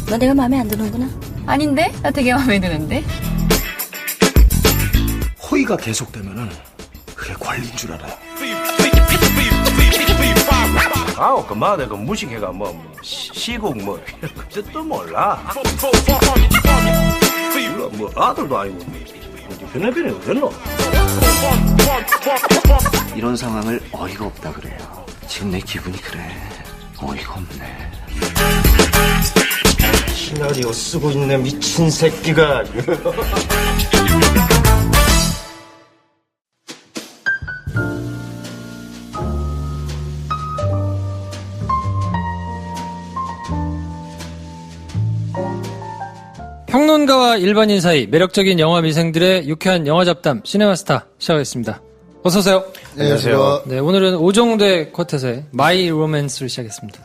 너 내가 마음에 안 드는구나. 아닌데? 나 되게 마음에 드는데. 호의가 계속되면은 그게 권리인 줄 알아요. 아우 그마 내가 무식해가 시국 이런 거 뜻도 몰라. 뭐 아들도 아니고 변해변해 어딨노? 이런 상황을 어이가 없다 그래요. 지금 내 기분이 그래. 어이가 없네. 시나리오 쓰고 있는 미친 새끼가. 평론가와 일반인 사이 매력적인 영화 미생들의 유쾌한 영화 잡담 시네마스타 시작하겠습니다. 어서 오세요. 네, 안녕하세요. 네, 오늘은 오정대 쿼텟의 마이 로맨스를 시작했습니다.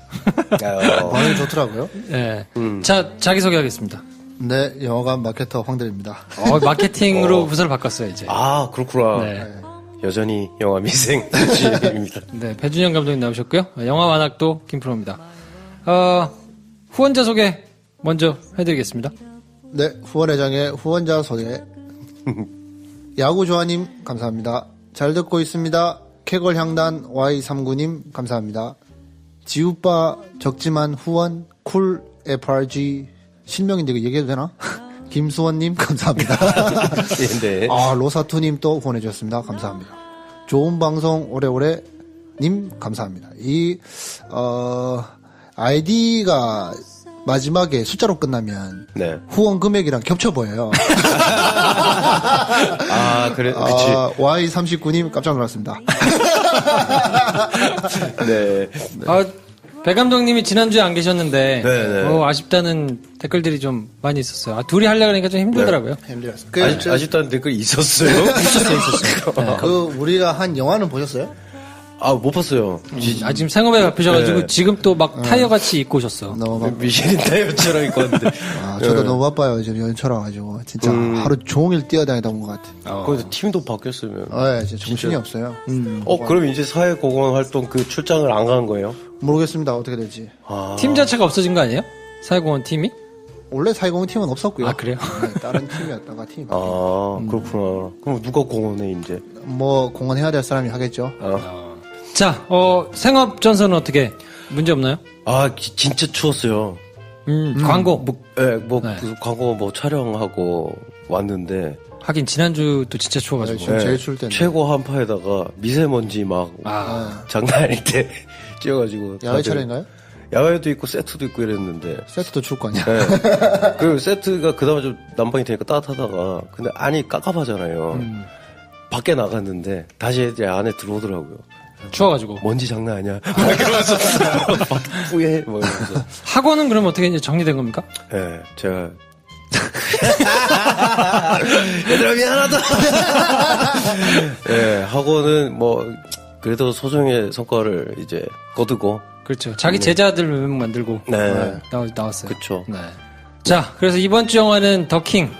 반응이 좋더라고요. 네. 자, 자기소개하겠습니다. 네, 영화관 마케터 황들입니다. 마케팅으로 부서를 바꿨어요, 이제. 아, 그렇구나. 네. 여전히 영화 미생 주인입니다. 네, 배준영 감독님 나오셨고요. 영화 완학도 김프로입니다. 후원자 소개 먼저 해드리겠습니다. 네, 후원회장의 후원자 소개. 야구조아님, 감사합니다. 잘 듣고 있습니다. 캐걸향단 Y39님, 감사합니다. 지우빠 적지만 후원, 쿨 FRG, 실명인데 이거 얘기해도 되나? 김수원님, 감사합니다. 네. 로사투님 또 후원해주셨습니다. 감사합니다. 좋은 방송 오래오래, 님, 감사합니다. 아이디가 마지막에 숫자로 끝나면 네. 후원 금액이랑 겹쳐 보여요. 그래, 그치. Y39님 깜짝 놀랐습니다. 네. 배 감독님이 지난주에 안 계셨는데, 네. 아쉽다는 댓글들이 좀 많이 있었어요. 둘이 하려고 하니까 좀 힘들더라고요. 힘들었습니다. 아직도 댓글 있었어요? 있었어요. 우리가 한 영화는 보셨어요? 못 봤어요. 지금 생업에 바쁘셔가지고, 네. 지금 또 막 타이어 같이 입고 오셨어. 너무 바빠요. 미쉐린 타이어처럼 입고 왔는데. 저도 너무 바빠요. 지금 연초라 가지고 진짜 하루 종일 뛰어다니다 온 것 같아요. 거기서 팀도 바뀌었으면. 진짜 정신이 없어요. 그럼 이제 사회공헌 활동 그 출장을 안 간 거예요? 모르겠습니다. 어떻게 될지. 팀 자체가 없어진 거 아니에요? 사회공헌 팀이? 원래 사회공헌 팀은 없었고요. 그래요? 네, 다른 팀이었다가 팀이 바뀌었어요. 그렇구나. 그럼 누가 공헌해, 이제? 공헌해야 될 사람이 하겠죠. 자, 생업 전선은 어떻게? 문제 없나요? 진짜 추웠어요. 광고. 네. 네. 광고 촬영하고 왔는데. 하긴, 지난주도 진짜 추워가지고. 지금 제일 추울 때인데. 최고 한파에다가 미세먼지 막 장난 아닐 때 찌어가지고. 야외 촬영인가요? 야외도 있고 세트도 있고 이랬는데. 세트도 추울 거 아니야. 네. 그 세트가 그나마 좀 난방이 되니까 따뜻하다가 근데 안이 깝깝하잖아요. 밖에 나갔는데 다시 이제 안에 들어오더라고요. 추워가지고. 먼지 장난 아니야. 막 이러면서 후회 뭐 이러면서. 학원은 그럼 어떻게 이제 정리된 겁니까? 네, 제가 얘들아 미안하다. 네, 학원은 그래도 소정의 성과를 이제 거두고. 그렇죠. 자기 제자들 몇 명 만들고. 네. 나왔어요. 그쵸. 네. 자, 그래서 이번 주 영화는 더킹.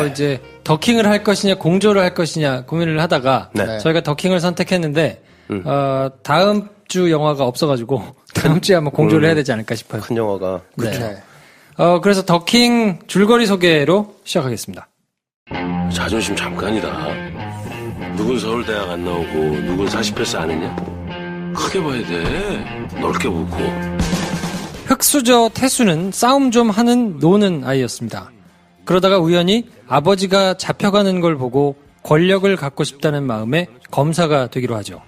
이제 더킹을 할 것이냐 공조를 할 것이냐 고민을 하다가 네. 저희가 더킹을 선택했는데 다음 주 영화가 없어가지고 다음 주에 한번 공조를 해야 되지 않을까 싶어요. 큰 영화가. 네. 그래서 더킹 줄거리 소개로 시작하겠습니다. 자존심 잠깐이다. 누군 서울대학 안 나오고 누군 40패스 안 했냐? 크게 봐야 돼. 넓게 보고. 흑수저 태수는 싸움 좀 노는 아이였습니다. 그러다가 우연히 아버지가 잡혀가는 걸 보고 권력을 갖고 싶다는 마음에 검사가 되기로 하죠.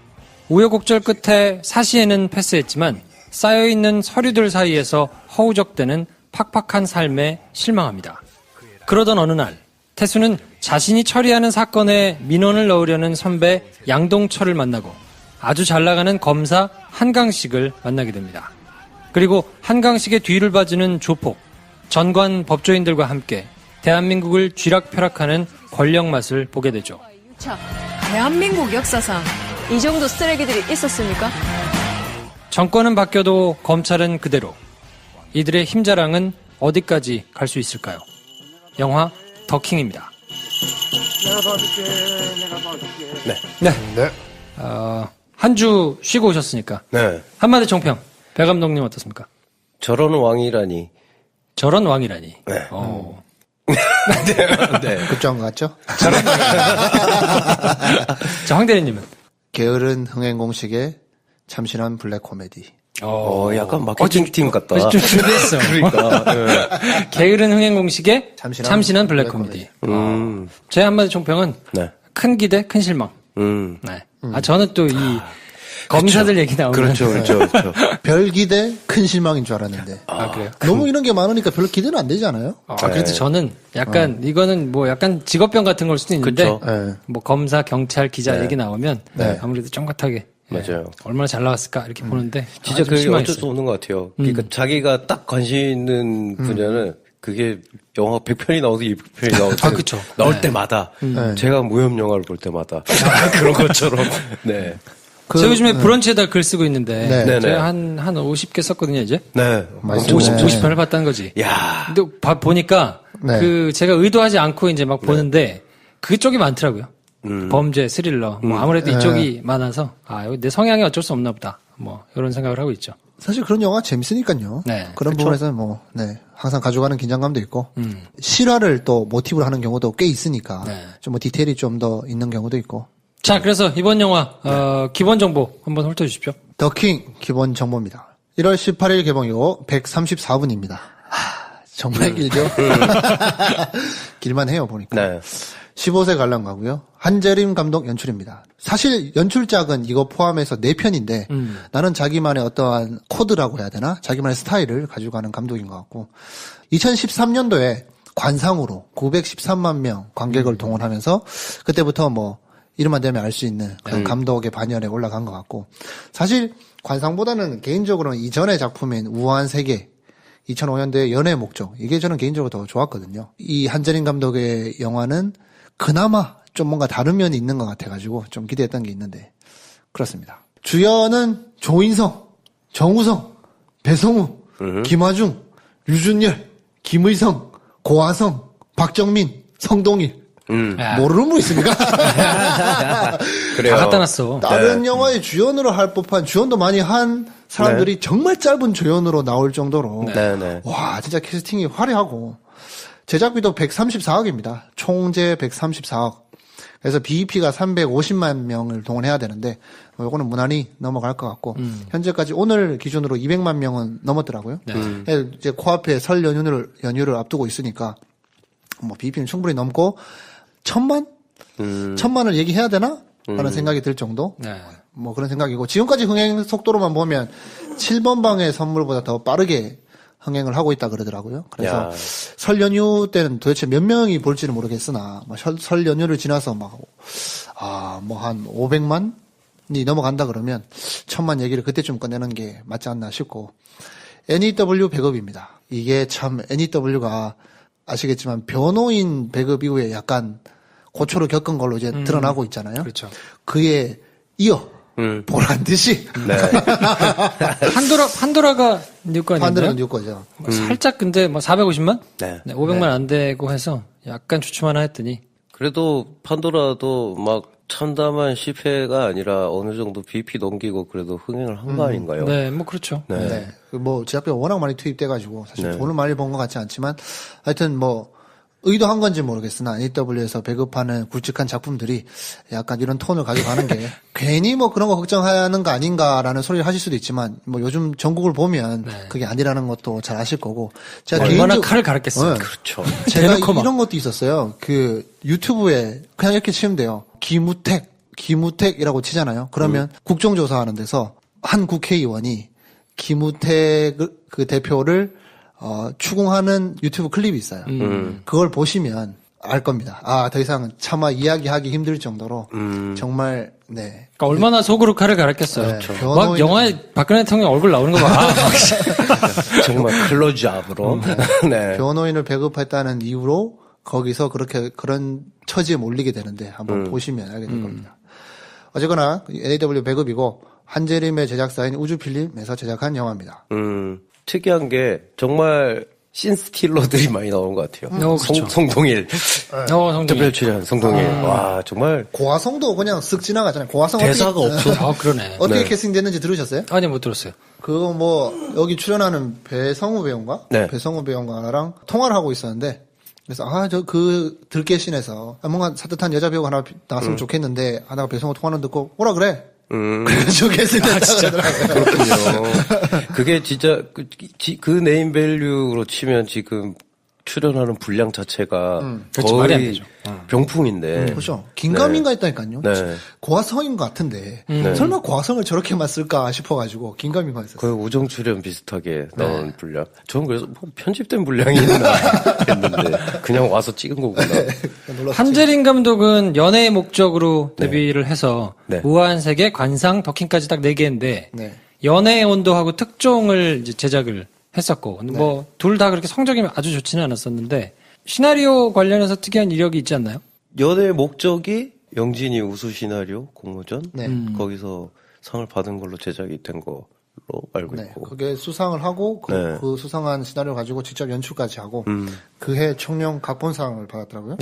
우여곡절 끝에 사시에는 패스했지만 쌓여있는 서류들 사이에서 허우적대는 팍팍한 삶에 실망합니다. 그러던 어느 날 태수는 자신이 처리하는 사건에 민원을 넣으려는 선배 양동철을 만나고 아주 잘나가는 검사 한강식을 만나게 됩니다. 그리고 한강식의 뒤를 봐주는 조폭, 전관 법조인들과 함께 대한민국을 쥐락펴락하는 권력 맛을 보게 되죠. 자, 대한민국 역사상 이 정도 쓰레기들이 있었습니까? 정권은 바뀌어도 검찰은 그대로. 이들의 힘자랑은 어디까지 갈 수 있을까요? 영화 더킹입니다. 네. 한 주 쉬고 오셨으니까. 네. 한마디 총평. 배 감독님 어떻습니까? 저러는 왕이라니 저런 왕이라니. 네. 네. 급조한 것 같죠? 자, 황 대리님은? 게으른 흥행 공식에 참신한 블랙 코미디. 약간 마케팅 팀 같다. 좀 준비했어. 그러니까. 네. 게으른 흥행 공식에 참신한 참신한 블랙 블랙 코미디. 네. 제 한마디 총평은 네. 큰 기대, 큰 실망. 네. 저는 또 이 검사들 얘기 나오면. 그렇죠. 별 기대, 큰 실망인 줄 알았는데. 그래요? 너무 이런 게 많으니까 별로 기대는 안 되지 않아요? 그래서 저는 약간 이거는 뭐 약간 직업병 같은 걸 수도 있는데 그쵸. 네. 뭐 검사, 경찰, 기자 얘기 나오면 네. 아무래도 쫑긋하게 맞아요. 얼마나 잘 나왔을까 이렇게 보는데 진짜 좀 그게 실망했어요. 어쩔 수 없는 것 같아요. 그러니까 자기가 딱 관심 있는 분야는 그게 영화 100편이 나오도 200편이 나오도 그쵸. 나올 네. 때마다 제가 무협 영화를 볼 때마다 그런 것처럼 네. 제가 요즘에 브런치에다 글 쓰고 있는데 네. 제가 한 50개 썼거든요 이제. 네. 50편을 봤다는 거지. 야. 근데 보니까 네. 그 제가 의도하지 않고 이제 막 보는데 그쪽이 많더라고요. 범죄, 스릴러. 뭐 아무래도 이쪽이 많아서 이거 내 성향이 어쩔 수 없나 보다. 뭐 이런 생각을 하고 있죠. 사실 그런 영화 재밌으니까요. 네. 그런 부분에서는 뭐, 네. 항상 가져가는 긴장감도 있고, 실화를 또 모티브로 하는 경우도 꽤 있으니까, 네. 좀 뭐 디테일이 좀 더 있는 경우도 있고. 자, 그래서 이번 영화 기본 정보 한번 훑어주십시오. 더킹 기본 정보입니다. 1월 18일 개봉이고 134분입니다. 정말 길죠? 길만 해요, 보니까. 네. 15세 관람가고요. 한재림 감독 연출입니다. 사실 연출작은 이거 포함해서 4편인데 나는 자기만의 어떠한 코드라고 해야 되나? 자기만의 스타일을 가지고 가는 감독인 것 같고 2013년도에 관상으로 913만 명 관객을 동원하면서 그때부터 뭐 이름만 대면 알 수 있는 그런 감독의 반열에 올라간 것 같고 사실 관상보다는 개인적으로는 이전의 작품인 우아한 세계 2005년도의 연애의 목적 이게 저는 개인적으로 더 좋았거든요. 이 한재림 감독의 영화는 그나마 좀 뭔가 다른 면이 있는 것 같아가지고 좀 기대했던 게 있는데 그렇습니다. 주연은 조인성, 정우성, 배성우, 김화중, 류준열, 김의성, 고화성, 박정민, 성동일 모르는 분 있습니까? 그래요. 다 갖다 놨어. 다른 영화의 주연으로 할 법한 주연도 많이 한 사람들이 정말 짧은 주연으로 나올 정도로 네. 와 진짜 캐스팅이 화려하고 제작비도 134억입니다. 총재 134억. 그래서 BEP가 350만 명을 동원해야 되는데 요거는 무난히 넘어갈 것 같고 현재까지 오늘 기준으로 200만 명은 넘었더라고요. 이제 코앞에 설 연휴를 앞두고 있으니까 뭐 BEP는 충분히 넘고 1,000만을 얘기해야 되나? 라는 생각이 들 정도. 네. 뭐 그런 생각이고 지금까지 흥행 속도로만 보면 7번 방의 선물보다 더 빠르게 흥행을 하고 있다 그러더라고요. 그래서 야. 설 연휴 때는 도대체 몇 명이 볼지는 모르겠으나 설 연휴를 지나서 뭐 한 500만이 넘어간다 그러면 1,000만 얘기를 그때쯤 꺼내는 게 맞지 않나 싶고 NEW 배급입니다. 이게 참 NEW가 아시겠지만 변호인 배급 이후에 약간 고초를 겪은 걸로 이제 드러나고 있잖아요. 그렇죠. 그에 이어 보란 듯이 네. 판도라가 뉴거 아닌가요? 판도라는 뉴거죠. 살짝 근데 뭐 450만? 네. 500만 안 되고 해서 약간 주춤 하나 했더니 그래도 판도라도 막 참담한 실패가 아니라 어느 정도 BP 넘기고 그래도 흥행을 한 거 아닌가요? 네, 뭐 그렇죠. 네. 뭐 제작비가 워낙 많이 투입돼가지고 사실 네. 돈을 많이 번 것 같지 않지만 하여튼 뭐 의도한 건지 모르겠으나 NEW에서 배급하는 굵직한 작품들이 약간 이런 톤을 가져가는 게 괜히 뭐 그런 거 걱정하는 거 아닌가라는 소리를 하실 수도 있지만 뭐 요즘 전국을 보면 그게 아니라는 것도 잘 아실 거고 제가 얼마나 개인적- 칼을 갈았겠어요. 네. 그렇죠. 제가 대놓고 막. 이런 것도 있었어요. 그 유튜브에 그냥 이렇게 치면 돼요. 기무택이라고 치잖아요. 그러면 국정조사하는 데서 한 국회의원이 기무택 그 대표를 추궁하는 유튜브 클립이 있어요. 그걸 보시면 알 겁니다. 더 이상 차마 이야기하기 힘들 정도로 정말 네. 그러니까 얼마나 속으로 칼을 갈았겠어요. 그렇죠. 막 변호인- 영화에 박근혜 대통령 얼굴 나오는 거 봐. 정말 클로즈업으로. 네. 변호인을 배급했다는 이유로 거기서 그런 처지에 몰리게 되는데 한번 보시면 알게 될 겁니다. 어쨌거나 NEW 배급이고 한재림의 제작사인 우주필름에서 제작한 영화입니다. 특이한 게 정말 신스틸러들이 많이 나오는 것 같아요. 그렇죠. 송동일. 특별 출연, 송동일. 와, 정말. 고화성도 그냥 쓱 지나가잖아요. 고화성 대사가 없어. 그러네. 어떻게 네. 캐스팅됐는지 들으셨어요? 아니, 못 들었어요. 그거 뭐 여기 출연하는 배성우 배우인가? 네. 배성우 배우가랑 통화를 하고 있었는데 그래서 저 그 들깨신에서 뭔가 산뜻한 여자 배우가 하나 나왔으면 좋겠는데 하다가 배성우 통화는 듣고 오라 그래. 그래가지고 캐스팅됐다고 하더라고요. 그렇군요. 그게 진짜 그 네임밸류로 치면 지금 출연하는 분량 자체가 그렇죠. 말이 안 거의 되죠. 병풍인데. 그렇죠. 긴가민가 했다니까요. 네. 고화성인 것 같은데 설마 고화성을 저렇게만 쓸까 싶어가지고 긴가민가 했었어요. 거의 우정 출연 비슷하게 나온 분량. 저는 그래서 뭐 편집된 분량이 있나 했는데 그냥 와서 찍은 거구나. 한재림 감독은 연애의 목적으로 데뷔를 해서 네. 우아한 세계, 관상, 더킹까지 딱 4개인데 네. 연애의 온도하고 특종을 이제 제작을 했었고 뭐 둘 다 그렇게 성적이 아주 좋지는 않았었는데 시나리오 관련해서 특이한 이력이 있지 않나요? 연애의 목적이 영진이 우수 시나리오 공모전 네. 거기서 상을 받은 걸로 제작이 된 걸로 알고 네. 있고. 그게 수상을 하고 그 수상한 시나리오 가지고 직접 연출까지 하고 그해 청룡 각본상을 받았더라고요.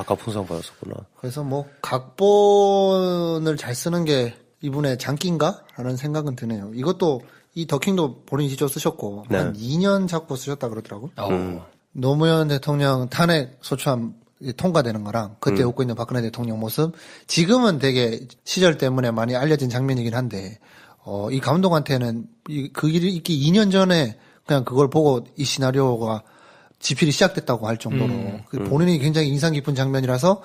각본상 받았었구나. 그래서 뭐 각본을 잘 쓰는 게 이분의 장기인가라는 생각은 드네요. 이것도 이 더킹도 본인이 직접 쓰셨고 네. 한 2년 잡고 쓰셨다 그러더라고요. 노무현 대통령 탄핵 소추안 통과되는 거랑 그때 웃고 있는 박근혜 대통령 모습 지금은 되게 시절 때문에 많이 알려진 장면이긴 한데 이 감독한테는 그 일이 있기 2년 전에 그냥 그걸 보고 이 시나리오가 집필이 시작됐다고 할 정도로 본인이 굉장히 인상 깊은 장면이라서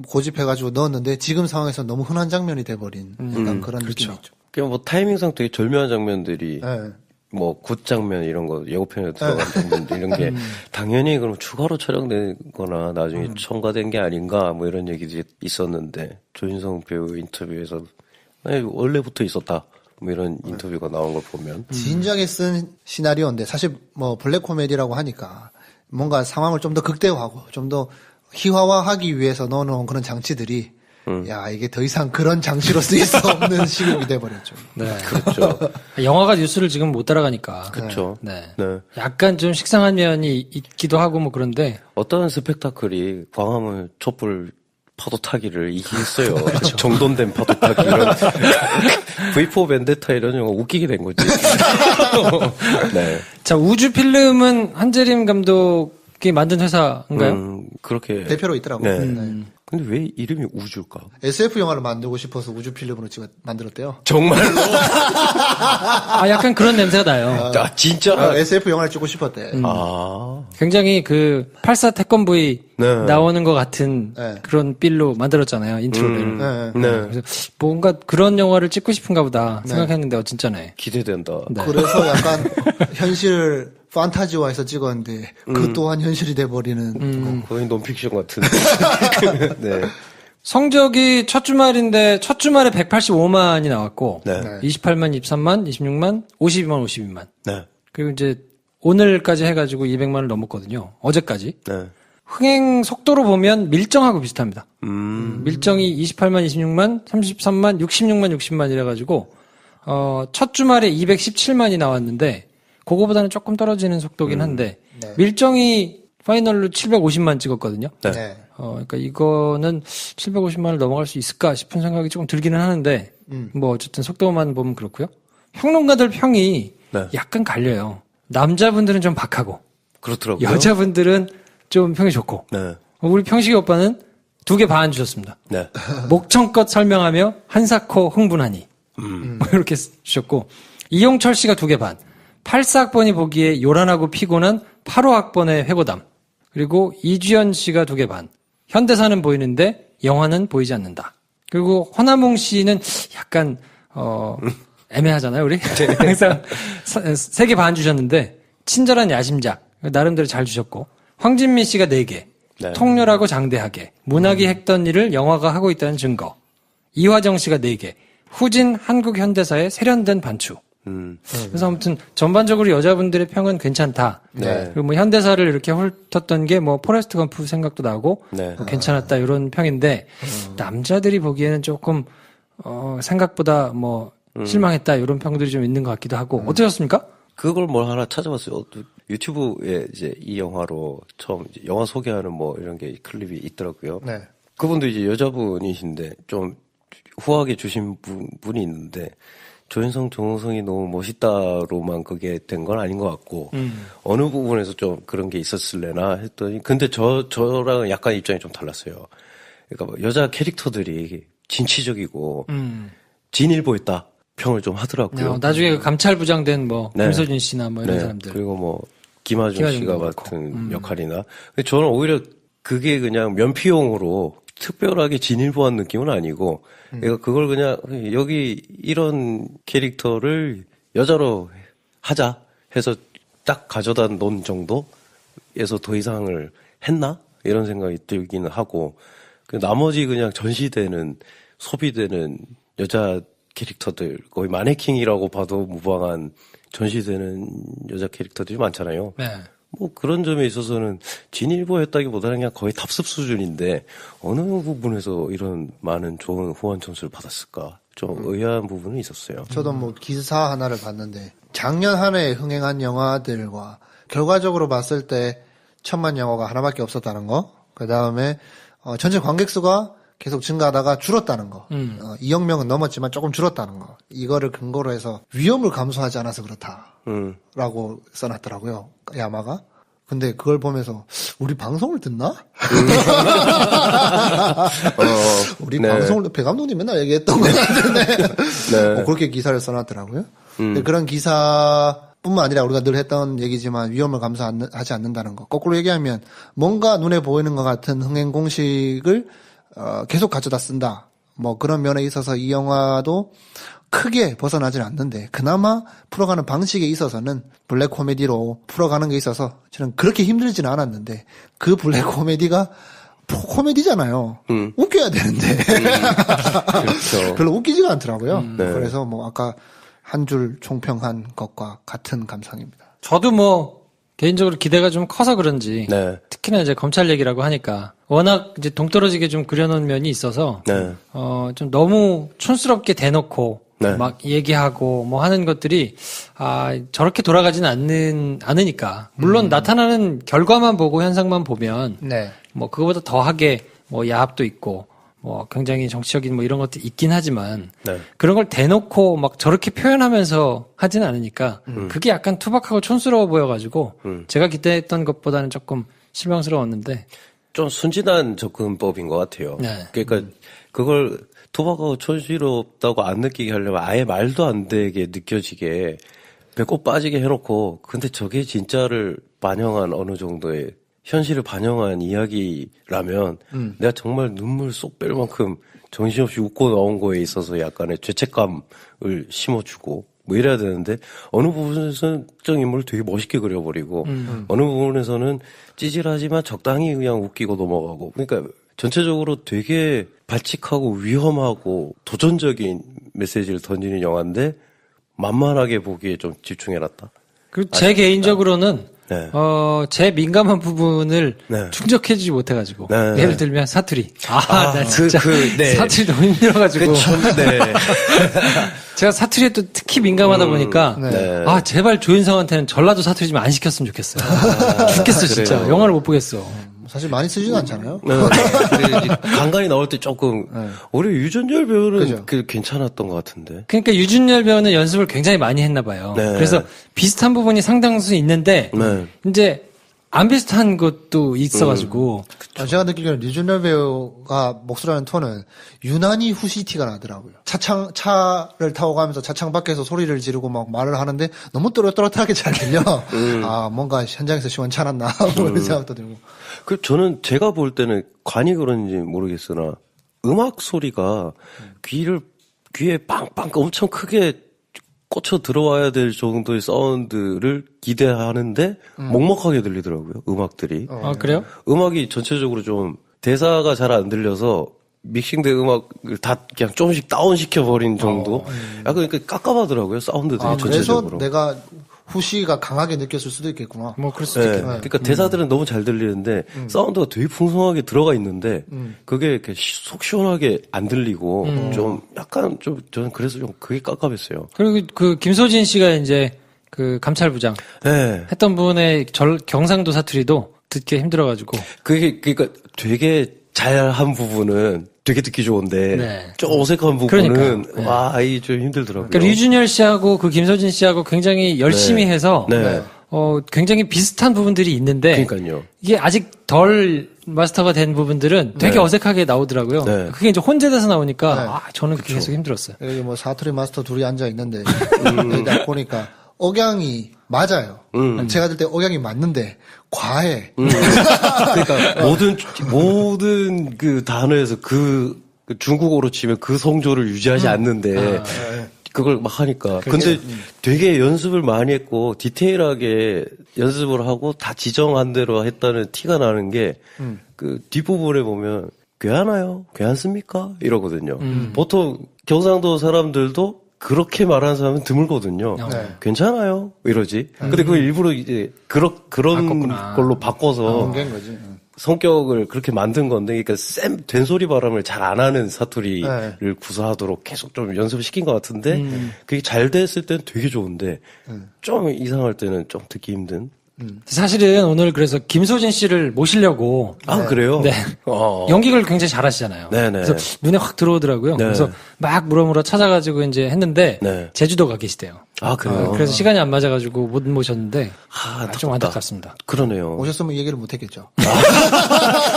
고집해가지고 넣었는데 지금 상황에서 너무 흔한 장면이 돼버린 약간 그런 느낌이 있죠. 그냥 뭐 타이밍상 되게 절묘한 장면들이 네. 뭐 굿장면 이런 거 예고편에 들어간 장면들 이런 게 당연히 그럼 추가로 촬영된 거나 나중에 첨가된 게 아닌가 뭐 이런 얘기들이 있었는데 조인성 배우 인터뷰에서 아니, 원래부터 있었다 뭐 이런 인터뷰가 나온 걸 보면 진지하게 쓴 시나리오인데 사실 뭐 블랙 코미디라고 하니까 뭔가 상황을 좀 더 극대화하고 좀 더 희화화하기 위해서 넣어놓은 그런 장치들이 야 이게 더 이상 그런 장치로 쓰일 수 없는 시국이 돼버렸죠. 네. 그렇죠. 영화가 뉴스를 지금 못 따라가니까. 그렇죠. 네. 네. 약간 좀 식상한 면이 있기도 하고 뭐 그런데 어떤 스펙타클이 광화문 촛불 파도 타기를 이기겠어요. 정돈된 파도 타기 이런 V4 벤데타 이런 영화 웃기게 된 거지. 네. 자 우주 필름은 한재림 감독이 만든 회사인가요? 그렇게 대표로 있더라고요. 네. 네. 근데 왜 이름이 우주일까? SF 영화를 만들고 싶어서 우주 필름으로 만들었대요. 정말로? 아 약간 그런 냄새가 나요. 진짜? SF 영화를 찍고 싶었대. 굉장히 그 84 태권브이 네. 나오는 것 같은 네. 그런 빌로 만들었잖아요 인트로를. 네. 네. 그래서 뭔가 그런 영화를 찍고 싶은가 보다 생각했는데 진짜네. 기대된다. 그래서 약간 현실 판타지화해서 찍었는데 그 또한 현실이 돼버리는. 거의 논픽션 같은. 네. 성적이 첫 주말인데 첫 주말에 185만이 나왔고 네. 28만, 23만, 26만, 52만, 52만. 네. 그리고 이제 오늘까지 해가지고 200만을 넘었거든요. 어제까지. 네. 흥행 속도로 보면 밀정하고 비슷합니다. 밀정이 28만, 26만, 33만, 66만, 60만 이래가지고 첫 주말에 217만이 나왔는데 그거보다는 조금 떨어지는 속도긴 한데 네. 밀정이 파이널로 750만 찍었거든요. 네. 그러니까 이거는 750만을 넘어갈 수 있을까 싶은 생각이 조금 들기는 하는데 뭐 어쨌든 속도만 보면 그렇고요. 평론가들 평이 네. 약간 갈려요. 남자분들은 좀 박하고 그렇더라고요. 여자분들은 좀 평이 좋고 네. 우리 평식이 오빠는 2개 반 주셨습니다. 네. 목청껏 설명하며 한사코 흥분하니 뭐 이렇게 주셨고 이용철 씨가 2개 반 84학번이 보기에 요란하고 피곤한 85학번의 회고담 그리고 이주연 씨가 2개 반 현대사는 보이는데 영화는 보이지 않는다. 그리고 허나몽 씨는 약간 애매하잖아요 우리 항상 3개 반 주셨는데 친절한 야심작 나름대로 잘 주셨고 황진미 씨가 4개 네. 통렬하고 장대하게 문학이 했던 일을 영화가 하고 있다는 증거 이화정 씨가 4개 후진 한국 현대사의 세련된 반추 그래서 아무튼 전반적으로 여자분들의 평은 괜찮다. 네. 그리고 뭐 현대사를 이렇게 훑었던 게 뭐 포레스트 검프 생각도 나고 네. 뭐 괜찮았다 이런 평인데 남자들이 보기에는 조금 생각보다 뭐 실망했다 이런 평들이 좀 있는 것 같기도 하고 어떠셨습니까? 그걸 뭘 하나 찾아봤어요. 유튜브에 이제 이 영화로 처음 이제 영화 소개하는 뭐 이런 게 클립이 있더라고요. 네. 그분도 이제 여자분이신데 좀 후하게 주신 분이 있는데 조인성, 정우성이 너무 멋있다로만 그게 된 건 아닌 것 같고 어느 부분에서 좀 그런 게 있었을래나 했더니 근데 저랑은 약간 입장이 좀 달랐어요. 그러니까 뭐 여자 캐릭터들이 진취적이고 진일보했다 평을 좀 하더라고요. 나중에 그 감찰부장된 뭐 네. 김서진 씨나 뭐 이런 네. 사람들. 그리고 뭐 김하중 씨가 그렇고. 맡은 역할이나 근데 저는 오히려 그게 그냥 면피용으로 특별하게 진일보한 느낌은 아니고 그러니까 그걸 그냥 여기 이런 캐릭터를 여자로 하자 해서 딱 가져다 놓은 정도에서 더 이상을 했나 이런 생각이 들기는 하고 나머지 그냥 전시되는 소비되는 여자 캐릭터들 거의 마네킹이라고 봐도 무방한 전시되는 여자 캐릭터들이 많잖아요. 네. 뭐 그런 점에 있어서는 진일보였다기보다는 그냥 거의 답습 수준인데 어느 부분에서 이런 많은 좋은 후원 점수를 받았을까 좀 의아한 부분은 있었어요. 저도 뭐 기사 하나를 봤는데 작년 한 해에 흥행한 영화들과 결과적으로 봤을 때 1000만 영화가 하나밖에 없었다는 거. 그 다음에 전체 관객 수가 계속 증가하다가 줄었다는 거. 2억 명은 넘었지만 조금 줄었다는 거. 이거를 근거로 해서 위험을 감수하지 않아서 그렇다라고 써놨더라고요. 야마가. 근데 그걸 보면서 우리 방송을 듣나? 우리 네. 방송을 배 감독님 맨날 얘기했던 것 같은데 네. 그렇게 기사를 써놨더라고요. 근데 그런 기사뿐만 아니라 우리가 늘 했던 얘기지만 위험을 감수하지 않는다는 거. 거꾸로 얘기하면 뭔가 눈에 보이는 것 같은 흥행 공식을 계속 가져다 쓴다. 뭐 그런 면에 있어서 이 영화도 크게 벗어나지는 않는데 그나마 풀어가는 방식에 있어서는 블랙 코미디로 풀어가는 게 있어서 저는 그렇게 힘들지는 않았는데 그 블랙 코미디가 코미디잖아요. 웃겨야 되는데 그렇죠. 별로 웃기지가 않더라고요. 네. 그래서 뭐 아까 한 줄 총평한 것과 같은 감상입니다. 저도 뭐 개인적으로 기대가 좀 커서 그런지 네. 특히나 이제 검찰 얘기라고 하니까 워낙 이제 동떨어지게 좀 그려놓은 면이 있어서 네. 좀 너무 촌스럽게 대놓고 네. 막 얘기하고 뭐 하는 것들이 저렇게 돌아가지는 않으니까 물론 나타나는 결과만 보고 현상만 보면 네. 뭐 그거보다 더하게 뭐 야합도 있고 뭐 굉장히 정치적인 뭐 이런 것도 있긴 하지만 네. 그런 걸 대놓고 막 저렇게 표현하면서 하지는 않으니까 그게 약간 투박하고 촌스러워 보여가지고 제가 기대했던 것보다는 조금 실망스러웠는데 좀 순진한 접근법인 것 같아요. 네. 그러니까 그걸 투박하고 촌스럽다고 안 느끼게 하려면 아예 말도 안 되게 느껴지게 배꼽 빠지게 해놓고 근데 저게 진짜를 반영한 어느 정도의 현실을 반영한 이야기라면 내가 정말 눈물 쏙 뺄 만큼 정신없이 웃고 나온 거에 있어서 약간의 죄책감을 심어주고 뭐 이래야 되는데 어느 부분에서는 특정 인물을 되게 멋있게 그려버리고 어느 부분에서는 찌질하지만 적당히 그냥 웃기고 넘어가고 그러니까 전체적으로 되게 발칙하고 위험하고 도전적인 메시지를 던지는 영화인데 만만하게 보기에 좀 집중해놨다. 그리고 제 개인적으로는 네. 제 민감한 부분을 네. 충족해주지 못해가지고 네. 예를 들면 사투리 나 진짜 네. 사투리 너무 힘들어가지고 네. 제가 사투리에 또 특히 민감하다 보니까 네. 제발 조인성한테는 전라도 사투리 좀 안 시켰으면 좋겠어요. 죽겠어 진짜 그래요. 영화를 못 보겠어. 사실 많이 쓰지는 않잖아요. 네. 근데 이제 간간히 나올 때 조금 오히려 유전열 배우는 그죠. 괜찮았던 것 같은데. 그러니까 유준열 배우는 연습을 굉장히 많이 했나 봐요. 네. 그래서 비슷한 부분이 상당수 있는데 네. 이제 안 비슷한 것도 있어가지고 제가 느끼기에는 류준열 배우가 목소리하는 톤은 유난히 후시티가 나더라고요. 차를 타고 가면서 차창 밖에서 소리를 지르고 막 말을 하는데 너무 또렷또렷하게 잘 들려. 뭔가 현장에서 시원찮았나 뭐 이런 생각도 들고. 그 저는 제가 볼 때는 관이 그런지 모르겠으나 음악 소리가 귀에 빵빵 엄청 크게 꽂혀 들어와야 될 정도의 사운드를 기대하는데 먹먹하게 들리더라고요. 음악들이. 그래요? 음악이 전체적으로 좀 대사가 잘 안 들려서 믹싱된 음악을 다 그냥 조금씩 다운시켜 버린 정도. 약간 그러니까 깝깝하더라고요. 사운드들이 그래서 전체적으로. 내가 후시가 강하게 느꼈을 수도 있겠구나. 뭐 그럴 수도 네. 있겠네. 그러니까 대사들은 너무 잘 들리는데 사운드가 되게 풍성하게 들어가 있는데 그게 이렇게 속 시원하게 안 들리고 좀 약간 좀 저는 그래서 좀 그게 깝깝했어요. 그리고 그 김소진 씨가 이제 그 감찰부장 네. 했던 분의 경상도 사투리도 듣기 힘들어가지고. 그러니까 되게 잘한 부분은 되게 듣기 좋은데 네. 좀 어색한 부분은 그러니까요. 네. 와, 이 좀 힘들더라고요. 그러니까 류준열 씨하고 그 김서진 씨하고 굉장히 열심히 해서 네. 굉장히 비슷한 부분들이 있는데 그러니까요. 이게 아직 덜 마스터가 된 부분들은 되게 어색하게 나오더라고요. 네. 그게 이제 혼재돼서 나오니까 네. 저는 그게 계속 힘들었어요. 여기 뭐 사투리 마스터 둘이 앉아 있는데 여기 딱 보니까 억양이 맞아요. 제가 들 때 억양이 맞는데 과해. 그러니까 모든 그 단어에서 그 중국어로 치면 그 성조를 유지하지 않는데 그걸 막 하니까. 근데 되게 연습을 많이 했고 디테일하게 연습을 하고 다 지정한 대로 했다는 티가 나는 게 그 뒷부분에 보면 괜찮아요? 괜찮습니까? 이러거든요. 보통 경상도 사람들도 그렇게 말하는 사람은 드물거든요. 네. 괜찮아요? 이러지. 근데 그걸 일부러 이제 그런 바꿨구나. 걸로 바꿔서 옮긴 거지. 성격을 그렇게 만든 건데, 그러니까 된소리 발음을 잘 안 하는 사투리를 네. 구사하도록 계속 좀 연습을 시킨 것 같은데, 그게 잘 됐을 때는 되게 좋은데, 좀 이상할 때는 좀 듣기 힘든. 사실은 오늘 그래서 김소진 씨를 모시려고 아, 그래요? 네. 어. 연기를 굉장히 잘하시잖아요. 네네. 그래서 눈에 확 들어오더라고요. 네. 그래서 막 물어물어 찾아가지고 이제 했는데 네. 제주도 가 계시대요. 아, 그래요? 그래서 시간이 안 맞아가지고 못 모셨는데 좀 안타깝다. 안타깝습니다. 그러네요. 오셨으면 얘기를 못 했겠죠.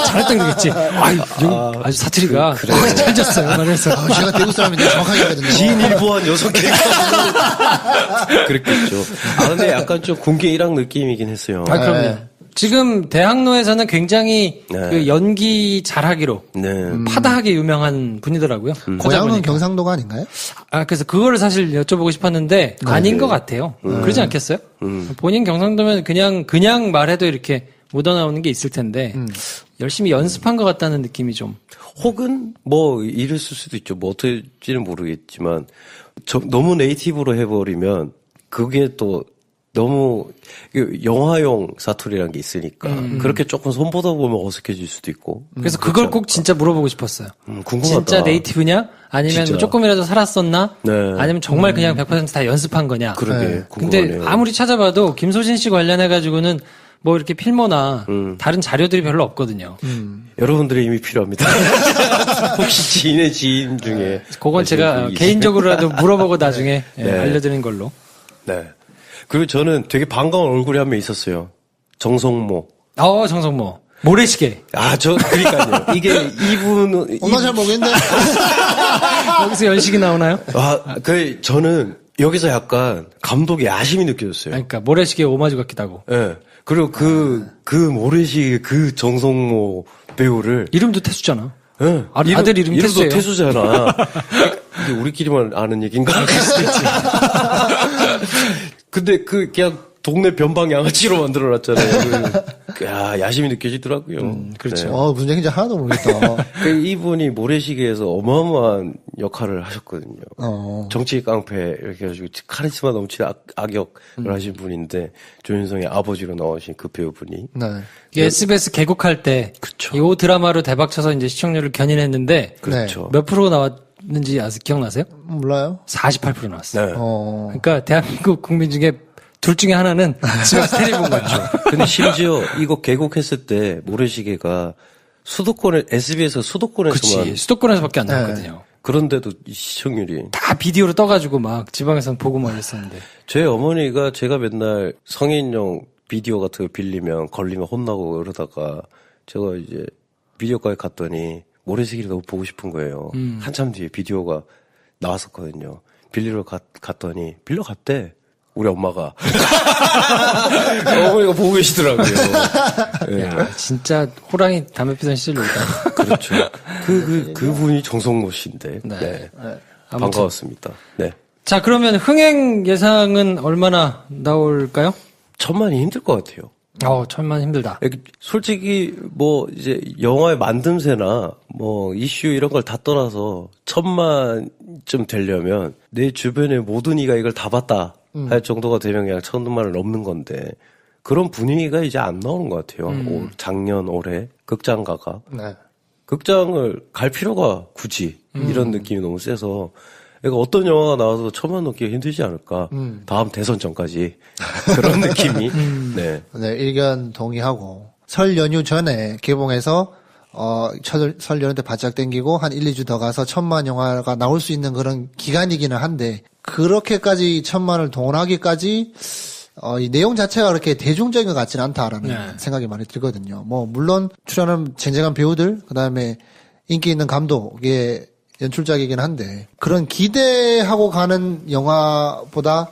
잘했다 그러겠지. 아주 사투리가 잘 졌어요. 말해서. 제가 대구 사람인데 정확하게 하거든요. 지인 일부한 6개가 그랬겠죠. 아, 근데 약간 좀 군계 일학 느낌이긴 했어요. 아, 그럼요. 지금 대학로에서는 굉장히 네. 그 연기 잘하기로 네. 파다하게 유명한 분이더라고요. 고향은 찾아보니까. 경상도가 아닌가요? 그래서 그거를 사실 여쭤보고 싶었는데 아닌 것 같아요. 그러지 않겠어요? 본인 경상도면 그냥 말해도 이렇게 묻어나오는 게 있을 텐데 열심히 연습한 것 같다는 느낌이 좀. 혹은 뭐 이랬을 수도 있죠. 뭐 어떨지는 모르겠지만 너무 네이티브로 해버리면 그게 또 너무 영화용 사투리라는 게 있으니까 그렇게 조금 손보다 보면 어색해질 수도 있고. 그래서 그걸 꼭 진짜 물어보고 싶었어요. 궁금하다. 진짜 네이티브냐? 아니면 진짜. 뭐 조금이라도 살았었나? 네. 아니면 정말 그냥 100%다 연습한 거냐? 그러게 네. 근데 궁금하네요. 아무리 찾아봐도 김소진 씨 관련해가지고는 뭐 이렇게 필모나 다른 자료들이 별로 없거든요. 여러분들의 힘이 필요합니다. 혹시 지인의 지인 중에 그건 아시는 제가 분이 개인적으로라도 물어보고 나중에 네. 알려드리는 걸로. 네. 그리고 저는 되게 반가운 얼굴이 한 명 있었어요. 정성모. 정성모. 모래시계. 그러니까요. 이게 이분은 엄마 잘 모르겠는데. 여기서 연식이 나오나요? 저는 여기서 약간 감독의 야심이 느껴졌어요. 그러니까 모래시계 오마주 같기도 하고. 예. 네. 그리고 그 모래시계 그 정성모 배우를 이름도 태수잖아. 예. 아들 이름이 태수예요. 이름도 태수잖아. 이게 우리끼리만 아는 얘기인가 할 수도 있지. 근데 그냥 동네 변방 양아치로 만들어놨잖아요. 야, 야심이 느껴지더라고요. 그렇죠. 네. 무슨 얘기인지 하나도 모르겠다. 이분이 모래시계에서 어마어마한 역할을 하셨거든요. 정치 깡패 이렇게 해가지고 카리스마 넘치는 악역을 하신 분인데 조윤성의 아버지로 나오신 그 배우분이. 네. 이게 SBS 개국할 때 그쵸. 이 드라마로 대박 쳐서 이제 시청률을 견인했는데 그렇죠. 몇 프로 나왔는지 기억나세요? 몰라요? 48% 나왔어요. 네. 그러니까 대한민국 국민 중에 둘 중에 하나는 집에서 테레비 본 거죠. 근데 심지어 이거 개국했을 때 모래시계가 SBS 수도권에서만 그치. 수도권에서밖에 안 나왔거든요. 그런데도 이 시청률이 다 비디오로 떠가지고 막 지방에서는 보고 막 이랬었는데. 제 어머니가 제가 맨날 성인용 비디오 같은 거 빌리면 걸리면 혼나고 이러다가 제가 이제 비디오가에 갔더니 모래시계를 너무 보고 싶은 거예요. 한참 뒤에 비디오가 나왔었거든요. 빌리러 갔더니 빌려갔대. 우리 엄마가. 어머니가 보고 계시더라고요. 네. 야, 진짜 호랑이 담배 피던 시절이다. 그렇죠. 그분이 정성모 씨인데. 네. 네. 아무튼. 반가웠습니다. 네. 자, 그러면 흥행 예상은 얼마나 나올까요? 1000만이 힘들 것 같아요. 1000만 힘들다. 솔직히 뭐 이제 영화의 만듦새나 뭐 이슈 이런 걸 다 떠나서 1000만쯤 되려면 내 주변의 모든 이가 이걸 다 봤다 할 정도가 되면 그냥 1000만을 넘는 건데 그런 분위기가 이제 안 나오는 것 같아요. 작년 올해 극장가가 네. 극장을 갈 필요가 굳이 이런 느낌이 너무 세서 그러니까 어떤 영화가 나와서 1000만 넘기가 힘들지 않을까. 다음 대선 전까지 그런 느낌이. 네. 네, 의견 동의하고 설 연휴 전에 개봉해서 설 연휴 때 바짝 땡기고 한 1, 2주 더 가서 1000만 영화가 나올 수 있는 그런 기간이기는 한데 그렇게까지 1000만을 동원하기까지 이 내용 자체가 그렇게 대중적인 것 같지는 않다라는 생각이 많이 들거든요. 뭐 물론 출연한 쟁쟁한 배우들 그다음에 인기 있는 감독의 연출작이긴 한데 그런 기대하고 가는 영화보다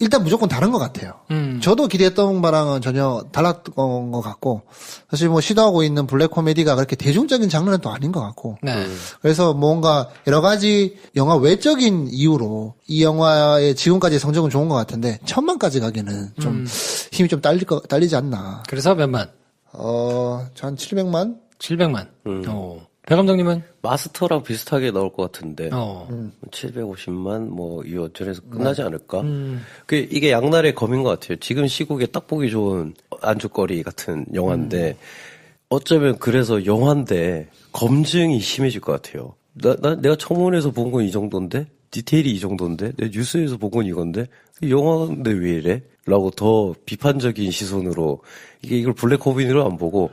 일단 무조건 다른 것 같아요. 저도 기대했던 바랑은 전혀 달랐던 것 같고 사실 뭐 시도하고 있는 블랙 코미디가 그렇게 대중적인 장르는 또 아닌 것 같고 그래서 뭔가 여러 가지 영화 외적인 이유로 이 영화의 지금까지 성적은 좋은 것 같은데 1000만까지 가기는 좀 힘이 좀 딸리지 않나. 그래서 몇만? 한 700만? 700만. 배 감독님은? 마스터랑 비슷하게 나올 것 같은데 750만 뭐 이 어전에서 끝나지 않을까? 이게 양날의 검인 것 같아요. 지금 시국에 딱 보기 좋은 안주거리 같은 영화인데 어쩌면 그래서 영화인데 검증이 심해질 것 같아요. 내가 청문회에서 본 건 이 정도인데 디테일이 이 정도인데 내 뉴스에서 본 건 이건데 영화인데 왜 이래? 라고 더 비판적인 시선으로 이걸 블랙 코미디로 안 보고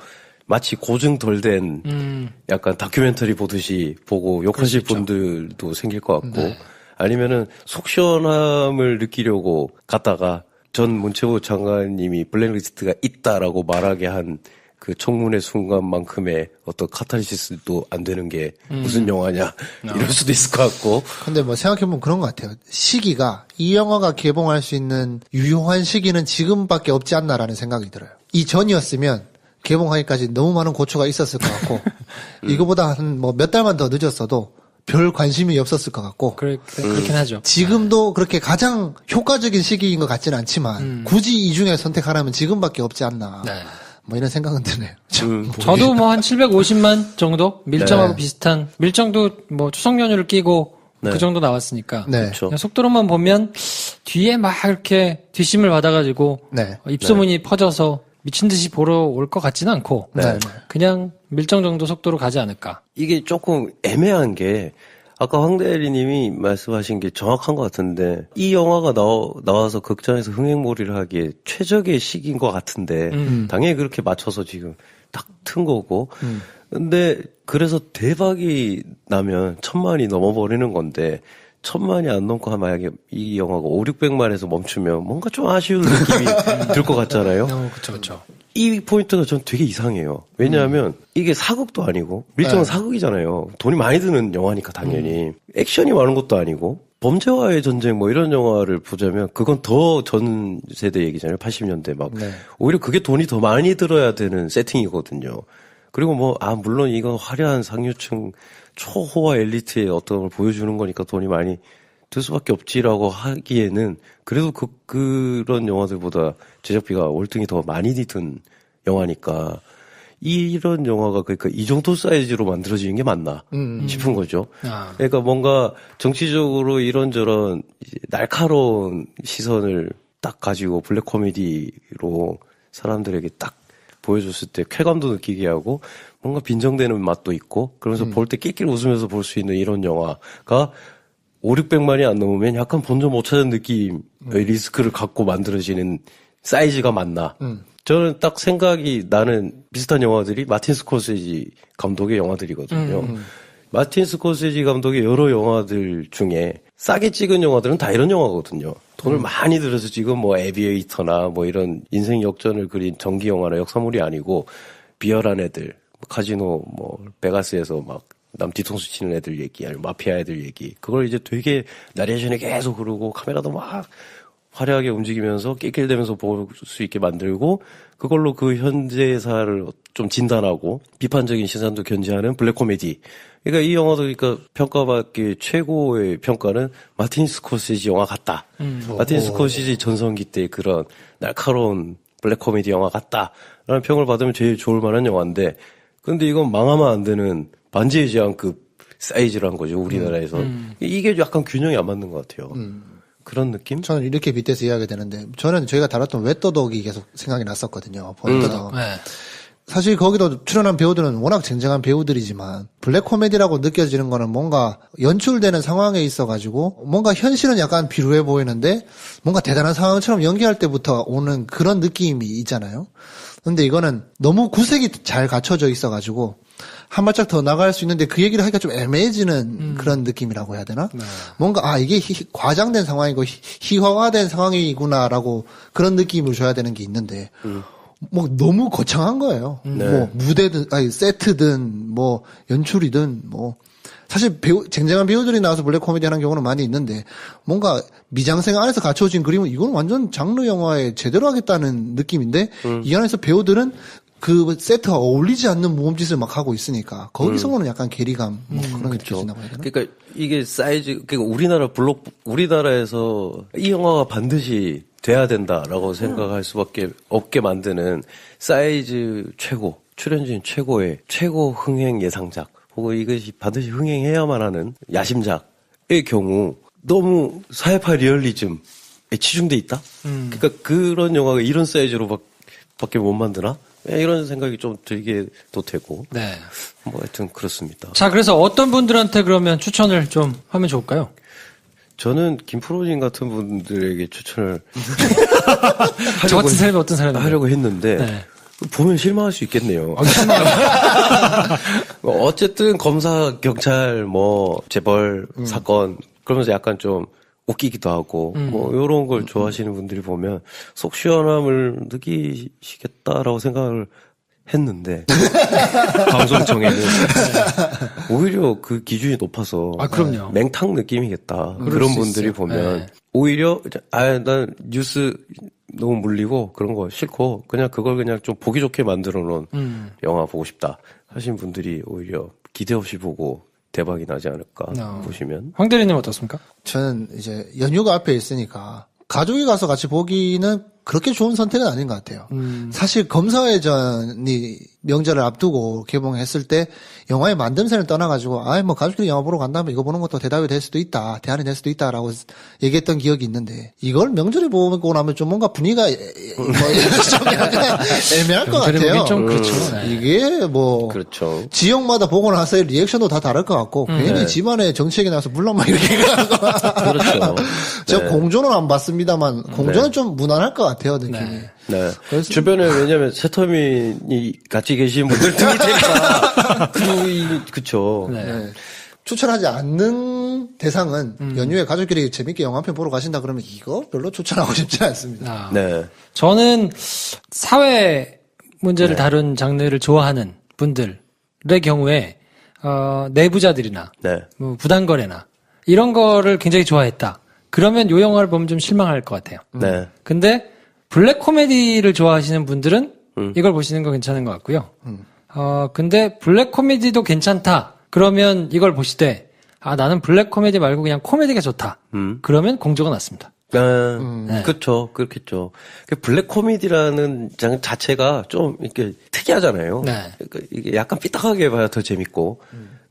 마치 고증 덜 된 약간 다큐멘터리 보듯이 보고 욕하실 분들도 생길 것 같고 아니면은 속 시원함을 느끼려고 갔다가 전 문체부 장관님이 블랙리스트가 있다라고 말하게 한 그 청문회 순간만큼의 어떤 카타르시스도 안 되는 게 무슨 영화냐 이럴 수도 있을 것 같고. 근데 뭐 생각해보면 그런 것 같아요. 시기가 이 영화가 개봉할 수 있는 유효한 시기는 지금밖에 없지 않나라는 생각이 들어요. 이전이었으면 개봉하기까지 너무 많은 고초가 있었을 것 같고 이거보다 한 뭐 몇 달만 더 늦었어도 별 관심이 없었을 것 같고 그렇긴 하죠. 지금도 그렇게 가장 효과적인 시기인 것 같지는 않지만 굳이 이 중에 선택하라면 지금밖에 없지 않나 뭐 이런 생각은 드네요. 저도 뭐 한 750만 정도 밀정하고 비슷한 밀정도 뭐 추석 연휴를 끼고 그 정도 나왔으니까 그렇죠. 속도로만 보면 뒤에 막 이렇게 뒷심을 받아가지고 입소문이 퍼져서 미친 듯이 보러 올 것 같지는 않고 그냥 밀정 정도 속도로 가지 않을까. 이게 조금 애매한 게 아까 황 대리님이 말씀하신 게 정확한 것 같은데 이 영화가 나와서 극장에서 흥행몰이를 하기에 최적의 시기인 것 같은데 당연히 그렇게 맞춰서 지금 딱 튼 거고 근데 그래서 대박이 나면 1000만이 넘어버리는 건데 1000만이 안 넘고 만약에 이 영화가 500~600만에서 멈추면 뭔가 좀 아쉬운 느낌이 들 것 같잖아요. 그렇죠. 이 포인트가 전 되게 이상해요. 왜냐하면 이게 사극도 아니고 밀정은 사극이잖아요. 돈이 많이 드는 영화니까 당연히 액션이 많은 것도 아니고 범죄와의 전쟁 뭐 이런 영화를 보자면 그건 더 전 세대 얘기잖아요. 80년대 막 오히려 그게 돈이 더 많이 들어야 되는 세팅이거든요. 그리고 물론 이건 화려한 상류층 초호화 엘리트의 어떤 걸 보여주는 거니까 돈이 많이 들 수밖에 없지라고 하기에는 그래도 그런 영화들보다 제작비가 월등히 더 많이 든 영화니까 이런 영화가 그러니까 이 정도 사이즈로 만들어지는 게 맞나 싶은 거죠. 그러니까 뭔가 정치적으로 이런저런 날카로운 시선을 딱 가지고 블랙 코미디로 사람들에게 딱 보여줬을 때 쾌감도 느끼게 하고 뭔가 빈정대는 맛도 있고 그러면서 볼 때 낄낄 웃으면서 볼 수 있는 이런 영화가 500~600만이 안 넘으면 약간 본전 못 찾은 느낌의 리스크를 갖고 만들어지는 사이즈가 맞나. 저는 딱 생각이 나는 비슷한 영화들이 마틴 스코세지 감독의 영화들이거든요. 마틴 스코세지 감독의 여러 영화들 중에 싸게 찍은 영화들은 다 이런 영화거든요. 돈을 많이 들여서 찍은 뭐 에비에이터나 뭐 이런 인생 역전을 그린 전기 영화나 역사물이 아니고 비열한 애들, 카지노 뭐 베가스에서 막 남 뒤통수 치는 애들 얘기, 아니면 마피아 애들 얘기. 그걸 이제 되게 나레이션이 계속 흐르고 카메라도 막 화려하게 움직이면서 낄낄대면서 볼 수 있게 만들고 그걸로 그 현재사를 좀 진단하고 비판적인 시선도 견지하는 블랙 코미디. 그러니까 이 영화도 그러니까 평가받기 최고의 평가는 마틴 스코세지 영화 같다. 마틴 스코세지 전성기 때 그런 날카로운 블랙 코미디 영화 같다라는 평을 받으면 제일 좋을 만한 영화인데 근데 이건 망하면 안 되는 반지의 제왕급 사이즈란 거죠, 우리나라에서. 이게 약간 균형이 안 맞는 것 같아요. 그런 느낌? 저는 이렇게 빗대서 이야기가 되는데, 저는 저희가 다뤘던 웻더덕이 계속 생각이 났었거든요. 본더덕. 사실 거기도 출연한 배우들은 워낙 쟁쟁한 배우들이지만 블랙 코미디라고 느껴지는 거는 뭔가 연출되는 상황에 있어가지고 뭔가 현실은 약간 비루해 보이는데 뭔가 대단한 상황처럼 연기할 때부터 오는 그런 느낌이 있잖아요. 근데 이거는 너무 구색이 잘 갖춰져 있어가지고 한 발짝 더 나갈 수 있는데 그 얘기를 하기가 좀 애매해지는 그런 느낌이라고 해야 되나? 뭔가 이게 과장된 상황이고 희화화된 상황이구나라고 그런 느낌을 줘야 되는 게 있는데 뭐 너무 거창한 거예요. 뭐 무대든 세트든 뭐 연출이든 뭐 사실 쟁쟁한 배우들이 나와서 블랙 코미디 하는 경우는 많이 있는데 뭔가 미장센 안에서 갖춰진 그림은 이건 완전 장르 영화에 제대로 하겠다는 느낌인데 이 안에서 배우들은 그 세트와 어울리지 않는 모험짓을 막 하고 있으니까 거기서 오는 약간 괴리감 뭐 그런 게 느껴진다고 해야 되나? 그러니까 이게 사이즈 그러니까 우리나라에서 이 영화가 반드시 돼야 된다라고 생각할 수밖에 없게 만드는 사이즈 최고, 출연진 최고의 최고 흥행 예상작 혹은 이것이 반드시 흥행해야만 하는 야심작의 경우 너무 사회파 리얼리즘에 치중돼 있다? 그러니까 그런 영화가 이런 사이즈로 밖에 못 만드나? 이런 생각이 좀 들게도 되고. 네. 뭐 하여튼 그렇습니다. 자, 그래서 어떤 분들한테 그러면 추천을 좀 하면 좋을까요? 저는 김프로님 같은 분들에게 추천을 저 같은 사람이 어떤 사람이 하려고 했는데 네. 보면 실망할 수 있겠네요. 어쨌든 검사, 경찰, 뭐 재벌 사건 그러면서 약간 좀 웃기기도 하고 뭐 이런 걸 좋아하시는 분들이 보면 속 시원함을 느끼시겠다라고 생각을 했는데 방송청에는 오히려 그 기준이 높아서 그럼요. 맹탕 느낌이겠다. 그럴 그런 수 분들이 있어요. 보면 네. 오히려 난 뉴스 너무 물리고 그런 거 싫고 그냥 그걸 그냥 좀 보기 좋게 만들어 놓은 영화 보고 싶다 하신 분들이 오히려 기대 없이 보고 대박이 나지 않을까 보시면. 황 대리님 어떻습니까? 저는 이제 연휴가 앞에 있으니까 가족이 가서 같이 보기는 그렇게 좋은 선택은 아닌 것 같아요. 사실 검사회전이 명절을 앞두고 개봉했을 때 영화의 만듦새를 떠나가지고 뭐 가족들이 영화 보러 간다면 이거 보는 것도 대답이 될 수도 있다, 대안이 될 수도 있다라고 얘기했던 기억이 있는데 이걸 명절에 보고 나면 좀 뭔가 분위기가 좀 약간 애매할 것 같아요. 좀 그렇죠. 네. 이게 뭐 그렇죠. 지역마다 보고 나서의 리액션도 다 다를 것 같고 괜히 집안에 정치에게 나와서 물란만 이렇게 하고 그렇죠. 제가 네. 공조는 안 봤습니다만 공조는 좀 무난할 것 같아요 느낌이. 네. 그래서- 주변에 왜냐면 세터민이 같이 계신 분들 등이 되니까 그쵸. 네. 추천하지 않는 대상은 연휴에 가족끼리 재밌게 영화 한 편 보러 가신다 그러면 이거 별로 추천하고 싶지 않습니다. 네. 저는 사회 문제를 다룬 장르를 좋아하는 분들의 경우에 내부자들이나 네. 뭐 부당거래나 이런 거를 굉장히 좋아했다. 그러면 요 영화를 보면 좀 실망할 것 같아요. 네. 근데 블랙 코미디를 좋아하시는 분들은 이걸 보시는 거 괜찮은 것 같고요. 근데 블랙 코미디도 괜찮다. 그러면 이걸 보시되 나는 블랙 코미디 말고 그냥 코미디가 좋다. 그러면 공조가 낫습니다. 네. 그렇죠. 그렇겠죠. 블랙 코미디라는 장 자체가 좀 이렇게 특이하잖아요. 네. 그러니까 이게 약간 삐딱하게 봐야 더 재밌고.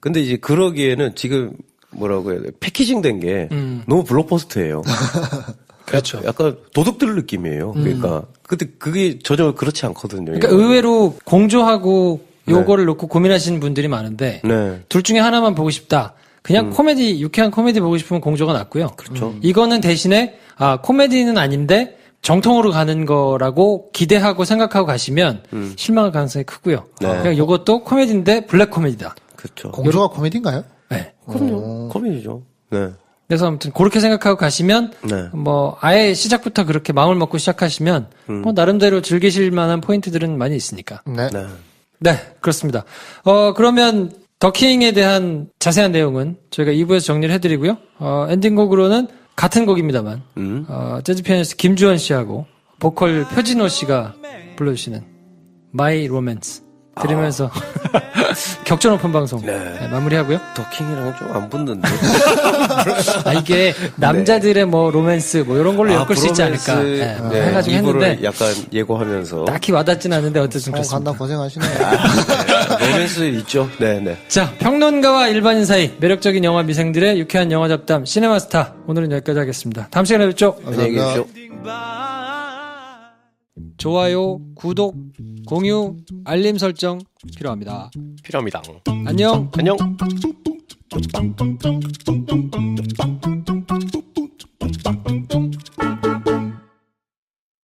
근데 이제 그러기에는 지금 뭐라고 해야 돼? 패키징 된 게 너무 블록버스터예요. 그렇죠. 약간 도둑들 느낌이에요. 그러니까 근데 그게 전혀 그렇지 않거든요. 그러니까 의외로 공조하고 요거를 놓고 고민하시는 분들이 많은데 네. 둘 중에 하나만 보고 싶다. 그냥 코미디, 유쾌한 코미디 보고 싶으면 공조가 낫고요. 그렇죠. 이거는 대신에 코미디는 아닌데 정통으로 가는 거라고 기대하고 생각하고 가시면 실망할 가능성이 크고요. 네. 그냥 요것도 코미디인데 블랙 코미디다. 그렇죠. 공조가 코미디인가요? 네. 그럼요. 코미디죠. 네. 그래서 아무튼 그렇게 생각하고 가시면 네. 뭐 아예 시작부터 그렇게 마음을 먹고 시작하시면 뭐 나름대로 즐기실 만한 포인트들은 많이 있으니까. 네. 네. 네, 그렇습니다. 그러면 더킹에 대한 자세한 내용은 저희가 2부에서 정리를 해드리고요. 엔딩곡으로는 같은 곡입니다만 재즈 피아니스트 김주원 씨하고 보컬 표진호 씨가 불러주시는 My Romance 들으면서 격전 오픈 방송 네, 마무리하고요. 더킹이랑은 좀 안 붙는데. 이게 남자들의 뭐 로맨스 뭐 이런 걸로 엮을 수 있지 않을까 해가지고 했는데 약간 예고하면서 딱히 와닿진 않는데 어쨌든 그렇습니다. 간다 고생하시네요. 로맨스 있죠. 네네. 자, 평론가와 일반인 사이 매력적인 영화 미생들의 유쾌한 영화 잡담 시네마스타 오늘은 여기까지 하겠습니다. 다음 시간에 뵙죠. 안녕히 계십시오. 좋아요, 구독, 공유, 알림 설정 필요합니다. 필요합니다. 안녕. 안녕.